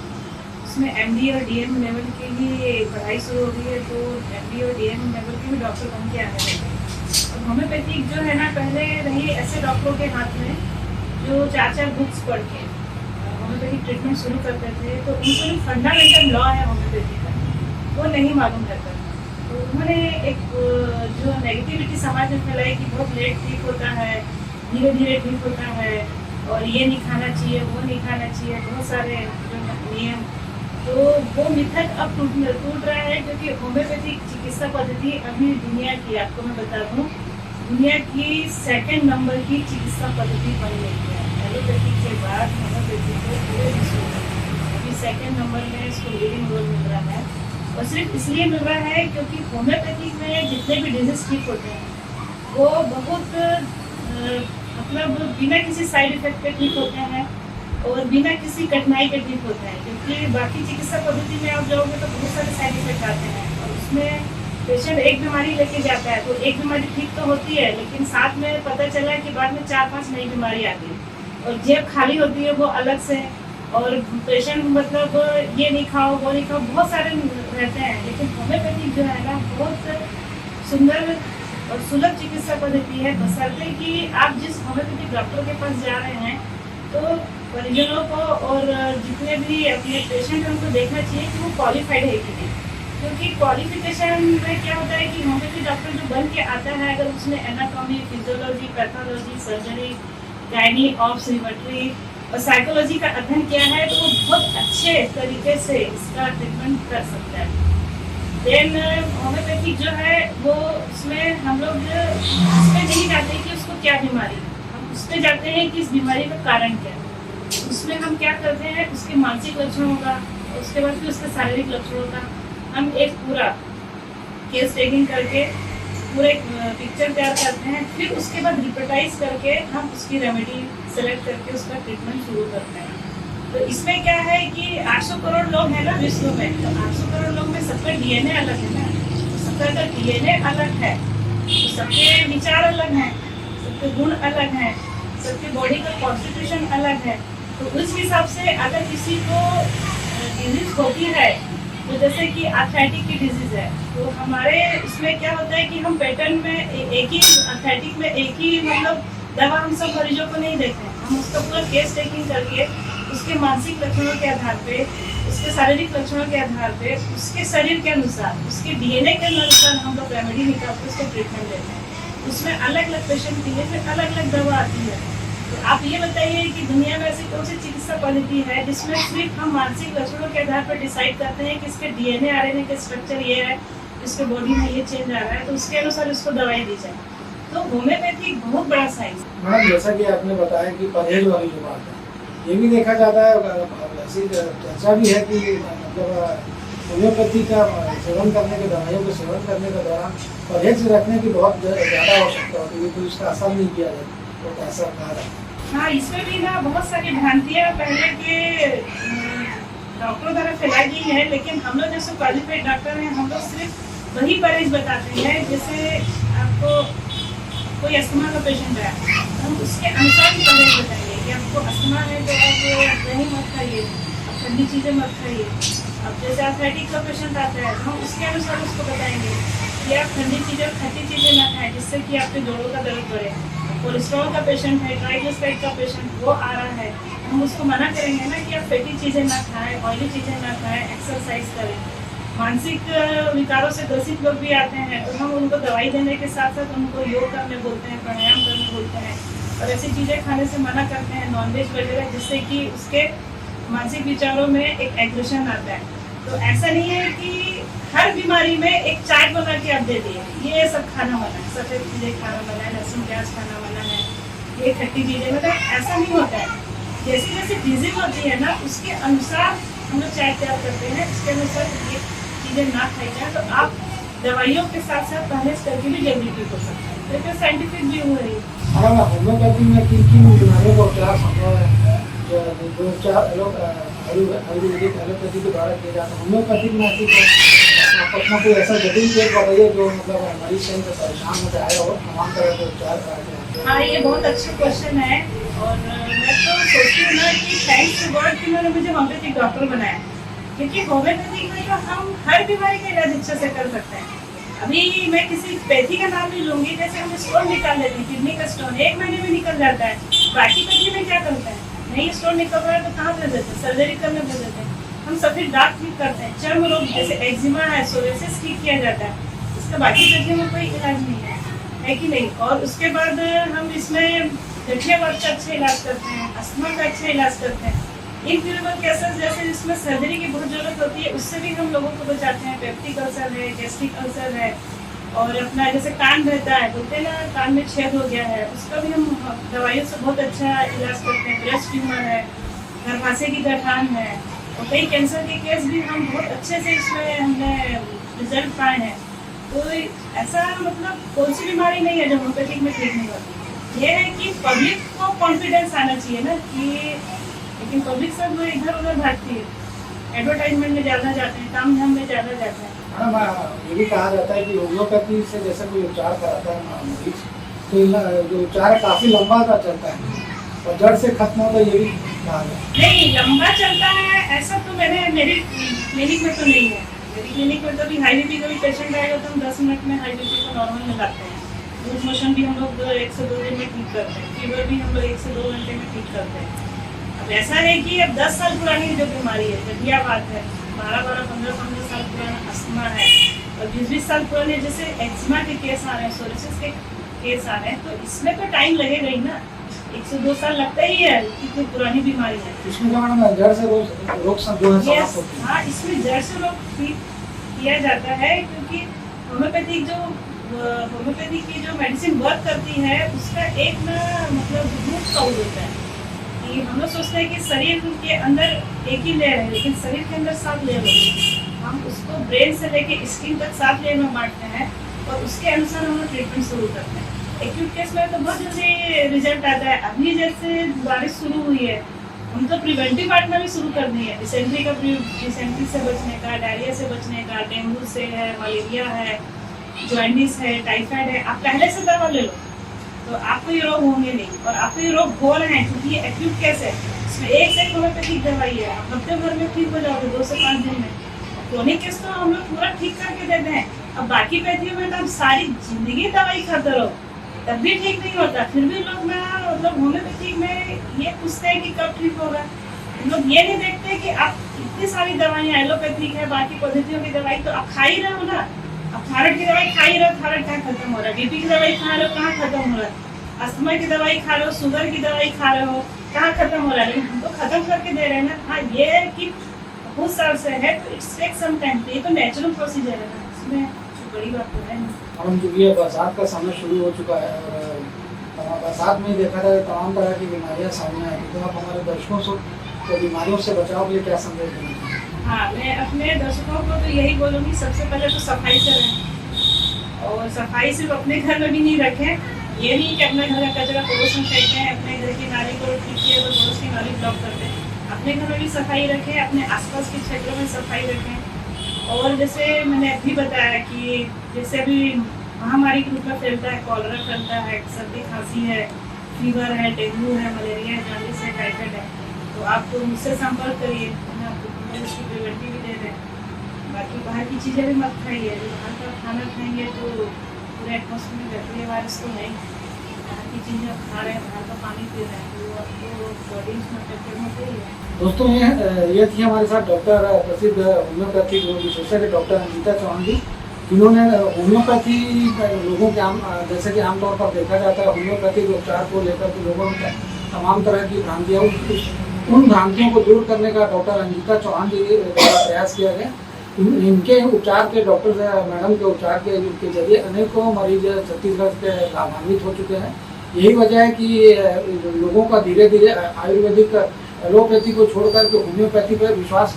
उसमें एमडी और डीएम लेवल के लिए पढ़ाई शुरू हो गई है, तो एमडी और डीएम लेवल के भी डॉक्टर बन के आने लगे हैं। और होम्योपैथिक जो है ना, पहले रही ऐसे डॉक्टरों के हाथ में जो 4-4 बुक्स पढ़ के होम्योपैथिक ट्रीटमेंट शुरू करते थे, तो उनको जो फंडामेंटल लॉ है होम्योपैथी का वो नहीं मालूम रहता। तो उन्होंने एक जो नेगेटिविटी समाज में फैलाई कि बहुत लेट ठीक होता है, धीरे धीरे ठीक होता है, और ये नहीं खाना चाहिए, वो नहीं खाना चाहिए, बहुत सारे जो नियम, तो वो मिथक अब टूट रहा है। क्योंकि होम्योपैथिक चिकित्सा पद्धति अभी दुनिया की, आपको मैं बता दूँ, दुनिया की 2nd नंबर की चिकित्सा पद्धति बन गई है। एलोपैथिक के बाद होम्योपैथी को पूरे विश्व में अभी 2nd नंबर में इसको लीडिंग रोल मिल रहा है। और सिर्फ इसलिए मिल रहा है क्योंकि होम्योपैथी में जितने भी डिजीज ठीक होते हैं वो बहुत मतलब बिना किसी साइड इफेक्ट के ठीक होते हैं और बिना किसी कठिनाई के ठीक होते हैं। क्योंकि बाकी चिकित्सा पद्धति में आप जाओगे तो बहुत सारे साइड इफेक्ट आते हैं, और उसमें पेशेंट एक बीमारी लेके जाता है तो एक बीमारी ठीक तो होती है, लेकिन साथ में पता चला कि बाद में 4-5 नई बीमारी आती है, और जेब खाली होती है वो अलग से, और पेशेंट मतलब ये नहीं खाओ वो नहीं खाओ, बहुत सारे रहते हैं। लेकिन होम्योपैथिक जो है ना, बहुत सुंदर और सुलभ चिकित्सा पद्धति है, बशर्ते कि आप जिस होम्योपैथिक डॉक्टर के पास जा रहे हैं तो परिजनों को और जितने भी अपने पेशेंट हैं उनको देखना चाहिए कि वो क्वालिफाइड है कि नहीं। क्योंकि क्वालिफिकेशन में क्या होता है कि होम्योपैथी डॉक्टर जो बन के आता है, अगर उसने anatomy, physiology, pathology, surgery, gynae, obs, रिवर्टरी और साइकोलॉजी का अध्ययन किया है, तो वो बहुत अच्छे तरीके से इसका ट्रीटमेंट कर सकता है। देन होम्योपैथिक जो है वो उसमें हम लोग उसमें नहीं जाते कि उसको क्या बीमारी है, हम उसमें जाते हैं कि इस बीमारी का कारण क्या है। उसमें हम क्या करते हैं, उसके मानसिक लक्षणों का, उसके बाद फिर उसके शारीरिक लक्षणों का हम एक पूरा केस टेकिंग करके पूरे पिक्चर तैयार करते हैं। फिर उसके बाद रिपोर्टाइज करके हम उसकी रेमेडी सेलेक्ट करके उसका ट्रीटमेंट शुरू करते हैं। तो इसमें क्या है कि 800 करोड़ लोग हैं ना विश्व में, तो 800 करोड़ लोग में सबका डीएनए अलग है ना, सबका अगर डीएनए अलग है तो सबके विचार अलग हैं, सबके गुण अलग हैं, सबके बॉडी का कॉन्स्टिट्यूशन अलग है। तो उस हिसाब से अगर किसी को डिजीज होती है, तो जैसे कि आर्थराइटिक की डिजीज है, तो हमारे इसमें क्या होता है कि हम पैटर्न में एक ही आर्थराइटिक में एक ही मतलब दवा हम सब मरीजों को नहीं देते हैं, हम उसका पूरा केस टेकिंग करके उसके मानसिक लक्षणों के आधार पे, उसके शारीरिक लक्षणों के आधार पे, उसके शरीर के अनुसार, उसके डीएनए के अनुसार हम लोग रेमेडी निकाल के उसको ट्रीटमेंट देते हैं। उसमें अलग अलग पेशेंट के लिए फिर अलग अलग दवा आती है। तो आप ये बताइए कि दुनिया में ऐसी कौन सी चिकित्सा पद्धति है जिसमें सिर्फ हम मानसिक लक्षणों के आधार पर डिसाइड करते हैं कि इसके डीएनए आरएनए के स्ट्रक्चर ये है, इसके बॉडी में ये चेंज आ रहा है, तो उसके अनुसार उसको दवाई दी जाए। तो होम्योपैथी बहुत बड़ा साइंस है। मैडम जैसा कि आपने बताया कि परहेज वाली जो बात है, ये भी देखा जाता है, ऐसी चर्चा भी है कि मतलब होम्योपैथी का सेवन करने के, दवाइयों के सेवन करने के दौरान परहेज रखने की बहुत ज़्यादा आवश्यकता होती है, तो इसका असर नहीं किया जाए तो कैसा कहा जाए? हाँ, इसमें भी ना बहुत सारी भ्रांतियाँ पहले के डॉक्टरों द्वारा फैलाई गई है, लेकिन हम लोग जैसे क्वालिफाइड डॉक्टर हैं, हम लोग सिर्फ वही परहेज बताते हैं। जैसे आपको कोई अस्थमा का पेशेंट है, हम उसके अनुसार ही परहेज बताएंगे कि आपको अस्थमा है तो आप दही मत खाइए, आप ठंडी चीज़ें मत खाइए। अब जैसे आर्थराइटिक का पेशेंट आता है, हम उसके अनुसार उसको बताएंगे कि आप ठंडी चीज़ें और खट्टी चीज़ें ना खाएं, जिससे कि आपके जोड़ों का दर्द बढ़े। कोलेस्ट्रॉल का पेशेंट है, ट्राइग्लिसराइड का पेशेंट वो आ रहा है, हम उसको मना करेंगे ना कि आप फैटी चीज़ें ना खाएं, ऑयली चीज़ें ना खाएं, एक्सरसाइज करें। मानसिक विकारों से ग्रसित लोग भी आते हैं, तो हम उनको दवाई देने के साथ साथ उनको योग करने बोलते हैं, प्राणायाम करने बोलते हैं, और ऐसी चीज़ें खाने से मना करते हैं, नॉनवेज वगैरह, जिससे कि उसके मानसिक विचारों में एक एग्रेशन आता है। तो ऐसा नहीं है कि हर बीमारी में एक चार्ट बना के आप दे दिए, ये सब खाना मना है, सफ़ेद चीज़ें खाना मना है, लहसुन प्याज खाना मना है, ये खट्टी चीज़ें, मतलब ऐसा नहीं होता है। जैसे जैसे डिजीज होती है ना, उसके अनुसार हम लोग चाय तैयार करते हैं, इसके अनुसार ये चीज़ें ना खाई जाए तो आप दवाइयों के साथ साथ परहेज करके भी जल्दी ठीक हो सकते हैं। लेकिन साइंटिफिक भी हो रही है। मैडम होम्योपैथी में किन किन बीमारियों का उपचार संभव है जो उपचार लोग आयुर्वेदिक एलोपैथी के द्वारा किए जाते हैं? होम्योपैथी में ऐसी अपना कोई ऐसा जटिल केस बताइए जो मतलब मरीज से परेशान होकर आया हो, तमाम तरह के उपचार कराते हैं। हाँ, ये बहुत अच्छा क्वेश्चन है और मैं तो सोचती हूँ ना कि थैंक्स टू गॉड कि उन्होंने मुझे होम्योपैथिक डॉक्टर बनाया, क्योंकि होम्योपैथिक में तो हम हर बीमारी का इलाज अच्छे से कर सकते हैं। अभी मैं किसी पैथी का नाम नहीं लूंगी, जैसे हम स्टोन निकाल लेते हैं, किडनी का स्टोन 1 महीने में निकल जाता है। बाकी पैथी में क्या करते हैं, नहीं स्टोन निकल रहा है तो कहाँ भेज देते हैं, सर्जरी करने भेज देते हैं। हम सफेद दाग ठीक करते हैं, चर्म रोग जैसे एक्जिमा है, सोरियासिस ठीक किया जाता है। इसका बाकी पैथियों में कोई इलाज नहीं है कि नहीं। और उसके बाद हम इसमें गठिया वात का अच्छा इलाज करते हैं, अस्थमा का अच्छा इलाज करते हैं। इनक्यूरेबल केसेस जैसे जिसमें सर्जरी की बहुत जरूरत होती है, उससे भी हम लोगों को बचाते हैं। पेप्टिक अल्सर है, गैस्ट्रिक अल्सर है, और अपना जैसे कान बहता है, बोलते हैं ना कान में छेद हो गया है, उसका भी हम दवाइयों से बहुत अच्छा इलाज करते हैं। ब्रेस्ट ट्यूमर है, गर्भाशय की गठान है, और कई कैंसर के केस भी हम बहुत अच्छे से इसमें हमने रिजल्ट पाए हैं। तो ऐसा मतलब कौन सी बीमारी नहीं है जो होम्योपैथिक में ठीक नहीं होती। ये है कि पब्लिक को कॉन्फिडेंस आना चाहिए ना कि, लेकिन पब्लिक सब इधर उधर भागती है, एडवर्टाइजमेंट में ज़्यादा जाते हैं, काम धाम में ज़्यादा जाते हैं। ये भी कहा जाता है कि होम्योपैथी से जैसे कोई उपचार कराता है मरीज, तो जो उपचार है काफ़ी लंबा का चलता है और जड़ से खत्म होता है, ये भी कहा जाता है। नहीं, लंबा चलता है ऐसा तो मेरी क्लिनिक में तो नहीं है। मेरी क्लिनिक में तो भी हाई बीपी का भी पेशेंट आएगा तो हम 10 मिनट में हाई बीपी को नॉर्मल में लाते हैं। लूज मोशन भी हम लोग 1 से 2 दिन में ठीक करते हैं। फीवर भी हम लोग 1 से 2 घंटे में ठीक करते हैं। अब ऐसा है कि अब 10 साल पुरानी जो बीमारी है, गठिया वात है, 12-12, 15-15 साल पुराना अस्थमा है, और 20-20 साल पुराने जैसे एक्जिमा के केस आ रहे हैं, सोरियासिस के केस आ रहे हैं, तो इसमें तो टाइम लगेगा ही ना। 1 से 2 साल लगता ही है कि कोई पुरानी बीमारी है। इसमें क्या मैडम जड़ से रोग जो है हाँ, इसमें जड़ से रोग ठीक किया जाता है, क्योंकि होम्योपैथी की जो मेडिसिन वर्क करती है उसका एक ना मतलब रूट काउज होता है कि हम लोग सोचते हैं कि शरीर के अंदर एक ही लेयर है, लेकिन शरीर के अंदर 7 लेयर होती है। हम उसको ब्रेन से लेके स्किन तक 7 लेयर में बांटते हैं और उसके अनुसार हम लोग ट्रीटमेंट शुरू करते हैं। एक्यूट केस में तो बहुत जल्दी रिजल्ट आता है। अभी जैसे बारिश शुरू हुई है, हम तो प्रिवेंटिव पार्ट में भी शुरू कर दिए। डिसेंट्री से बचने का, डायरिया से बचने का, डेंगू से है, मलेरिया है, जॉइंटिस है, टाइफाइड है, आप पहले से दवा ले लो तो आपको ये रोग होंगे नहीं। और आपको ये रोग हो रहे हैं क्योंकि ये एक्यूट केस है, इसमें एक से एक होम्योपैथिक दवाई है, आप हफ्ते भर में ठीक हो जाओगे, 2 से 5 दिन में। क्रोनिक केस तो हम लोग पूरा ठीक करके देते हैं। अब बाकी पैथियों में तो आप सारी जिंदगी दवाई खाते रहो तब भी ठीक नहीं होता। फिर भी लोग ना मतलब होम्योपैथिक में ये पूछते हैं कि कब ठीक होगा। लोग ये नहीं देखते कि आप इतनी सारी दवाइयाँ एलोपैथिक है, बाकी पद्धतियों की दवाई तो आप खा ही रहे हो ना। अब थायराइड की दवाई खा ही रहे हो, थायराइड कहाँ खत्म हो रहा है, बीपी की दवाई खा रहे हो, कहाँ खत्म हो रहा है, अस्थमा की दवाई खा रहे हो, शुगर की दवाई खा रहे हो, कहाँ खत्म हो रहा है। लेकिन हम तो खत्म करके दे रहे हैं ना। हाँ, ये है कि बहुत साल से है तो इट्स टेक सम टाइम, ये तो नेचुरल प्रोसीजर है ना, इसमें बड़ी बात तो है नहीं। हम चूँकि ये बरसात का समय शुरू हो चुका है और बरसात में देखा जाए तमाम तरह की बीमारियाँ सामने आई, तो आप हमारे दर्शकों से तो बीमारियों से बचाव के लिए क्या संदेश देना चाहिए? हाँ, मैं अपने दर्शकों को तो यही बोलूँगी, सबसे पहले तो सफाई से रहें। और सफाई सिर्फ अपने घर में भी नहीं रखें। ये नहीं कि अपने घर का कचरा पड़ोस में फेंकते हैं, अपने घर की नाली को ठीक किए तो पड़ोस की नाली ब्लॉक करते हैं। अपने घर में भी सफाई रखें, अपने आसपास के क्षेत्रों में सफाई रखें। और जैसे मैंने अभी बताया कि जैसे अभी महामारी के रूप में फैलता है, कॉलरा फैलता है, सर्दी खांसी है, फीवर है, डेंगू है, मलेरिया है, जॉन्डिस है, टाइफाइड है, तो आप तो मुझसे संपर्क करिए, मैं आपको उसकी प्रिवेंटिव भी दे दें। बाकी बाहर की चीज़ें भी मत खाइए। बाहर का खाना खाएंगे तो पूरे एटमॉस्फेयर में बैक्टीरिया वायरस तो नहीं, बाहर की चीज़ें आप खा रहे हैं, बाहर का पानी पी रहे हैं, तो आपको बॉडी में अफेक्टेड होते ही है। दोस्तों ये थी हमारे साथ डॉक्टर प्रसिद्ध होम्योपैथिक रोग विशेषज्ञ डॉक्टर अंजिता चौहान जी, जिन्होंने होम्योपैथी लोगों के जैसे कि आमतौर पर देखा जाता है होम्योपैथिक उपचार को लेकर के लोगों में तमाम तरह की भ्रांतियाँ, उन भ्रांतियों को दूर करने का डॉक्टर अंजिता चौहान जी द्वारा प्रयास किया गया। इनके उपचार के डॉक्टर मैडम के उपचार के जरिए अनेकों मरीज छत्तीसगढ़ के लाभान्वित हो चुके हैं। यही वजह है कि लोगों का धीरे धीरे आयुर्वेदिक एलोपैथी को छोड़कर के होम्योपैथी पर विश्वास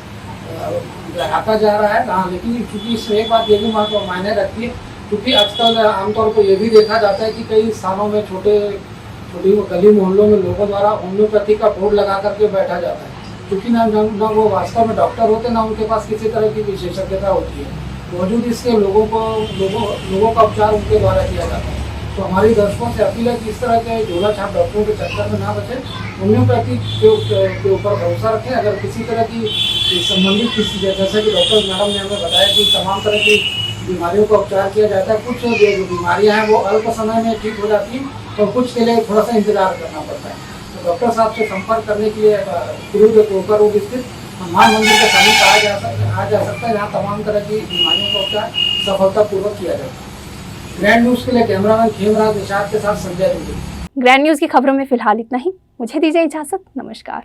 बढ़ाता जा रहा है। हाँ, लेकिन चूंकि इसमें एक बात ये भी मायने रखती है, क्योंकि आजकल आमतौर पर ये भी देखा जाता है कि कई स्थानों में छोटी गली मोहल्लों में लोगों द्वारा होम्योपैथी का बोर्ड लगा करके बैठा जाता है, क्योंकि ना वो वास्तव में डॉक्टर होते, ना उनके पास किसी तरह की विशेषज्ञता होती है। मौजूद इसके लोगों का उपचार उनके द्वारा किया जाता है। तो हमारी दर्शकों से अपील है कि इस तरह के झोला छाप डॉक्टरों के चक्कर में ना बचे, होम्योपैथी के ऊपर भरोसा रखें। अगर किसी तरह की संबंधित किसी, जैसे कि डॉक्टर मैडम ने हमें बताया कि तमाम तरह की बीमारियों का उपचार किया जाता है, कुछ जो बीमारियां हैं वो अल्प समय में ठीक हो जाती हैं और कुछ के लिए थोड़ा सा इंतजार करना पड़ता है। तो डॉक्टर साहब से संपर्क करने के लिए कोकर रोड स्थित हनुमान मंदिर के समीप आ जा सकता है, जहाँ तमाम तरह की बीमारियों का उपचार सफलतापूर्वक किया जाता है। ग्रैंड न्यूज के लिए कैमरामैन खेमराज निषाद के साथ संजय दुबे। ग्रैंड न्यूज की खबरों में फिलहाल इतना ही। मुझे दीजिए इजाजत। नमस्कार।